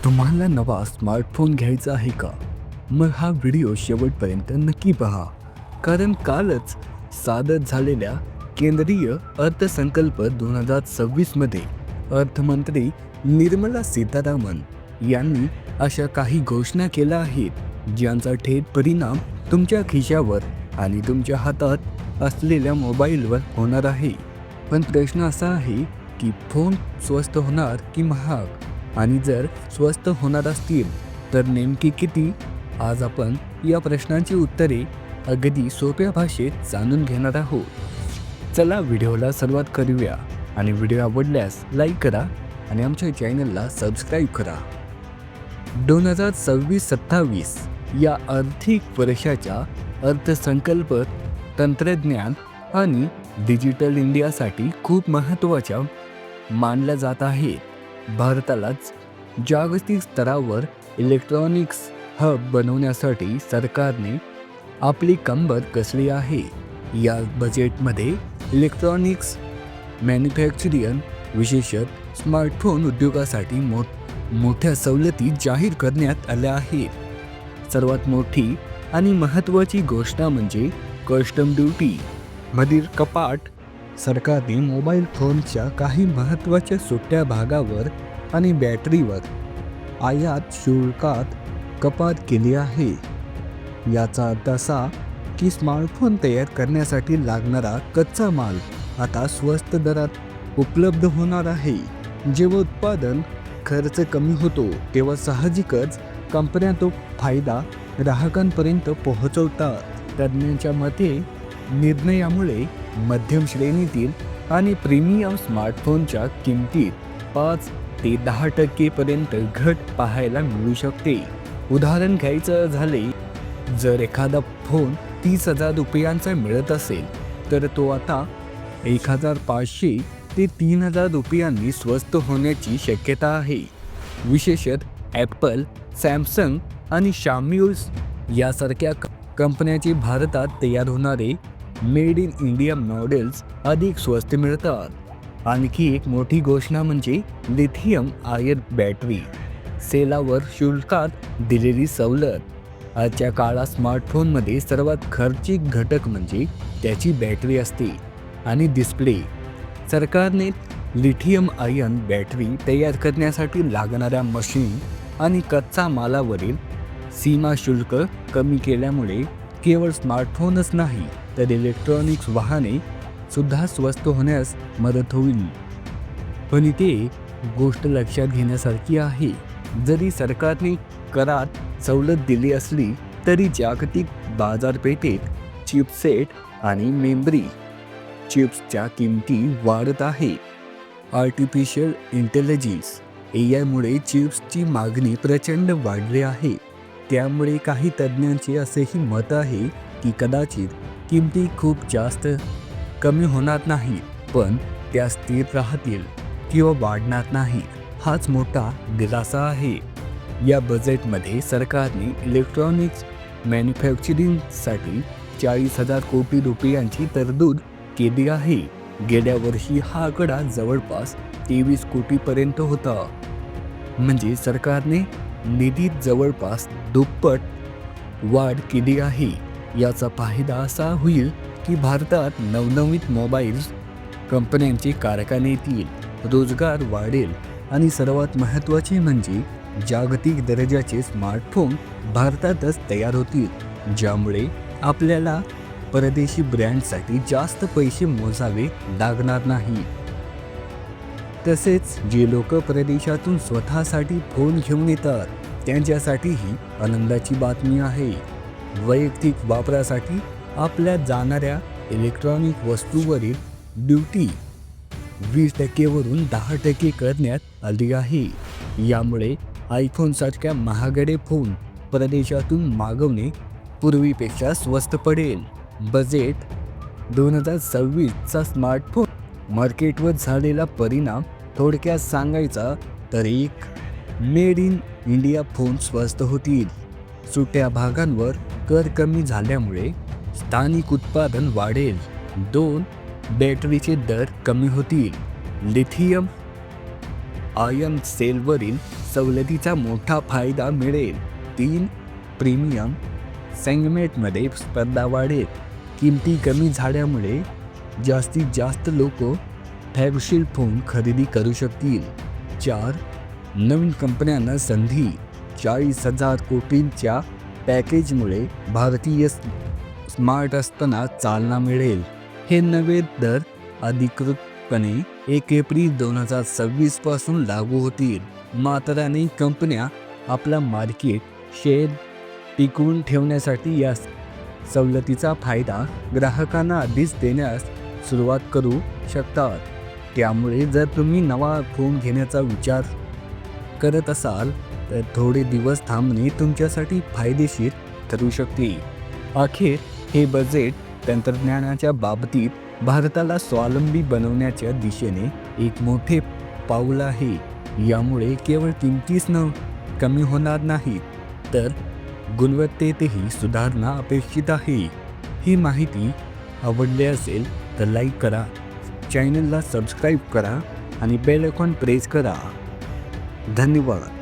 तुम्हाला नवा स्मार्टफोन घ्यायचा आहे का? मग हा व्हिडिओ शेवटपर्यंत नक्की पहा. कारण कालच सादर झालेल्या केंद्रीय अर्थसंकल्प 2026 मध्ये अर्थमंत्री निर्मला सीतारामन यांनी अशा काही घोषणा केल्या आहेत ज्यांचा थेट परिणाम तुमच्या खिशावर आणि तुमच्या हातात असलेल्या मोबाईलवर होणार आहे. पण प्रश्न असा आहे की फोन स्वस्त होणार की महाग? आणि जर स्वस्त होणार असतील तर नेमकी किती? आज आपण या प्रश्नांची उत्तरे अगदी सोप्या भाषेत जाणून घेणार आहोत. चला व्हिडिओला सुरुवात करूया आणि व्हिडिओ आवडल्यास लाईक करा आणि आमच्या चॅनलला सबस्क्राईब करा. 2026-27 या आर्थिक वर्षाच्या अर्थसंकल्प तंत्रज्ञान आणि डिजिटल इंडियासाठी खूप महत्त्वाच्या मानल्या जात आहे. भारतालाच जागतिक स्तरावर इलेक्ट्रॉनिक्स हब बनवण्यासाठी सरकारने आपली कंबर कसली आहे. या बजेटमध्ये इलेक्ट्रॉनिक्स मॅन्युफॅक्चरिंग विशेषतः स्मार्टफोन उद्योगासाठी मोठ्या सवलती जाहीर करण्यात आल्या आहेत. सर्वात मोठी आणि महत्त्वाची घोषणा म्हणजे कस्टम ड्युटी मधील कपात. सरकारने मोबाईल फोनच्या काही महत्त्वाच्या सुट्या भागावर आणि बॅटरीवर आयात शुल्कात कपात केली आहे. याचा अर्थ असा की स्मार्टफोन तयार करण्यासाठी लागणारा कच्चा माल आता स्वस्त दरात उपलब्ध होणार आहे. जेव्हा उत्पादन खर्च कमी होतो तेव्हा साहजिकच कंपन्या तो फायदा ग्राहकांपर्यंत पोहोचवतात. तज्ज्ञांच्या मते निर्णयामुळे मध्यम श्रेणीतील आणि प्रीमियम स्मार्टफोनच्या किमतीत 5 ते 10% पर्यंत घट पाहायला मिळू शकते. उदाहरण घ्यायचं झाले, जर एखादा फोन 30,000 रुपयांचा मिळत असेल तर तो आता 1,500 ते 3,000 रुपयांनी स्वस्त होण्याची शक्यता आहे. विशेषतः ॲपल, सॅमसंग आणि शाओमी यासारख्या कंपन्यांचे भारतात तयार होणारे मेड इन इंडिया मॉडेल्स अधिक स्वस्त मिळतात. आणखी एक मोठी घोषणा म्हणजे लिथियम आयन बॅटरी सेलावर शुल्कात दिलेली सवलत. आजच्या काळात स्मार्टफोनमध्ये सर्वात खर्चिक घटक म्हणजे त्याची बॅटरी असते आणि डिस्प्ले. सरकारने लिथियम आयन बॅटरी तयार करण्यासाठी लागणाऱ्या मशीन आणि कच्चा मालावरील सीमा शुल्क कमी केल्यामुळे केवळ स्मार्टफोनच नाही तर इलेक्ट्रॉनिक्स वाहने सुद्धा स्वस्त होण्यास मदत होईल. पण इथे गोष्ट लक्षात घेण्यासारखी आहे. जरी सरकारने करात सवलत दिली असली तरी जागतिक बाजारपेठेत चिपसेट आणि मेमरी चिप्सच्या किमती वाढत आहे. आर्टिफिशियल इंटेलिजन्स AI चिप्सची मागणी प्रचंड वाढली आहे. त्यामुळे काही तज्ज्ञांचे असेही मत आहे की कदाचित किमती खूप जास्त कमी होणार नाही, पण त्या स्थिर राहतील किंवा वाढणार नाही. हाच मोठा दिलासा आहे. या बजेटमध्ये सरकारने इलेक्ट्रॉनिक्स मॅन्युफॅक्चरिंगसाठी 40,000 कोटी रुपयांची तरतूद केली आहे. गेल्या वर्षी हा आकडा जवळपास 23 कोटीपर्यंत होता. म्हणजे सरकारने निधीत जवळपास दुप्पट वाढ केली आहे. याचा फायदा असा होईल की भारतात नवनवीन मोबाईल कंपन्यांचे कारखाने येतील, रोजगार वाढेल आणि सर्वात महत्त्वाचे म्हणजे जागतिक दर्जाचे स्मार्टफोन भारतातच तयार होतील, ज्यामुळे आपल्याला परदेशी ब्रँडसाठी जास्त पैसे मोजावे लागणार नाही. तसेच जे लोक परदेशातून स्वतःसाठी फोन घेऊन येतात त्यांच्यासाठीही आनंदाची बातमी आहे. वैयक्तिक वापरासाठी आपल्या जाणाऱ्या इलेक्ट्रॉनिक वस्तूवरील ड्युटी 20% वरून 10% करण्यात आली आहे. यामुळे आयफोनसारख्या महागडे फोन परदेशातून मागवणे पूर्वीपेक्षा स्वस्त पडेल. बजेट 2026चा स्मार्टफोन मार्केटवर झालेला परिणाम थोडक्यात सांगायचा तर एक, मेड इन इंडिया फोन स्वस्त होतील. सुट्या भागांवर कर कमी झाल्यामुळे स्थानिक उत्पादन वाढेल. 2, बॅटरीचे दर कमी होतील. लिथियम आयन सेलवरील सवलतीचा मोठा फायदा मिळेल. 3. प्रीमियम सेगमेंटमध्ये स्पर्धा वाढेल. किमती कमी झाल्यामुळे जास्तीत जास्त लोक फ्लॅगशिप फोन खरेदी करू शकतील. 4. नवीन कंपन्यांना संधी. 40,000 कोटींच्या पॅकेजमुळे भारतीय स्मार्ट असताना चालना मिळेल. हे नवे दर अधिकृतपणे 1 एप्रिल 2026 पासून लागू होतील. मात्र अनेक कंपन्या आपला मार्केट शेअर टिकवून ठेवण्यासाठी या सवलतीचा फायदा ग्राहकांना आधीच देण्यास सुरुवात करू शकतात. त्यामुळे जर तुम्ही नवा फोन घेण्याचा विचार करत असाल तर थोडे दिवस थांबणे तुमच्यासाठी फायदेशीर ठरू शकते. अखेर हे बजेट तंत्रज्ञानाच्या बाबतीत भारताला स्वावलंबी बनवण्याच्या दिशेने एक मोठे पाऊल आहे. यामुळे केवळ किमतीच कमी होणार नाहीत, तर गुणवत्तेतही सुधारणा अपेक्षित आहे. ही माहिती आवडली असेल तर लाईक करा, चॅनलला सबस्क्राईब करा आणि बेल आयकॉन प्रेस करा. धन्यवाद.